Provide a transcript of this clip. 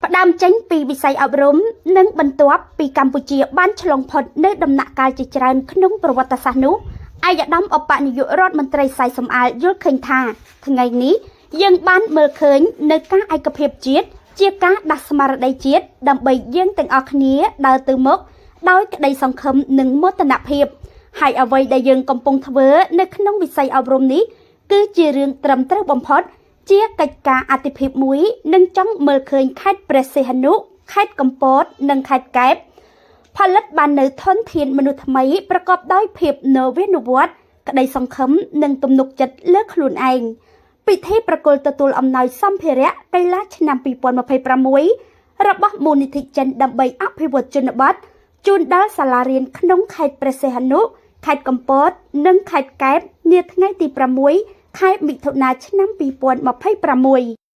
ផ្ដើមចេញពីវិស័យអប់រំនិងបន្ទាប់ពីកម្ពុជាបានឆ្លងផុតនៅដំណាក់កាលជាច្រើនក្នុងប្រវត្តិសាស្ត្រនោះអាយដាមអបនាយករដ្ឋមន្ត្រីសៃសំអាលយល់ឃើញថាថ្ងៃនេះយើងបានមើលឃើញនៅការឯកភាពជាតិជាការដាស់ស្មារតីជាតិដើម្បីយើងទាំងអស់គ្នាដើរទៅមុខដោយក្តីសង្ឃឹមនិងមោទនភាពហើយអ្វីដែលយើងកំពុងធ្វើនៅក្នុងវិស័យអប់រំនេះគឺជារឿងត្រឹមត្រូវបំផុតជាកិច្ចការអាទិភាពមួយនឹងចង់មើលឃើញខេត្តព្រះសីហនុខេត្តកំពតនិងខេត្តកែបផលិតបាននៅធនធានមនុស្សថ្មីប្រកបដោយភាពនវានុវត្តន៍ក្តីសង្ឃឹមនិងទំនុកចិត្តលើខ្លួនឯងពិធីប្រគល់ទទួលអំណោយសម្ភារៈកីឡាឆ្នាំ2026របស់មូលនិធិចិនដើម្បីអភិវឌ្ឍជនបទជូនដល់សាលារៀនក្នុងខេត្តព្រះសីហនុខេត្តកំពតនិងខេត្តកែបនាថ្ងៃទី6ខែមិថុនាឆ្នាំ2026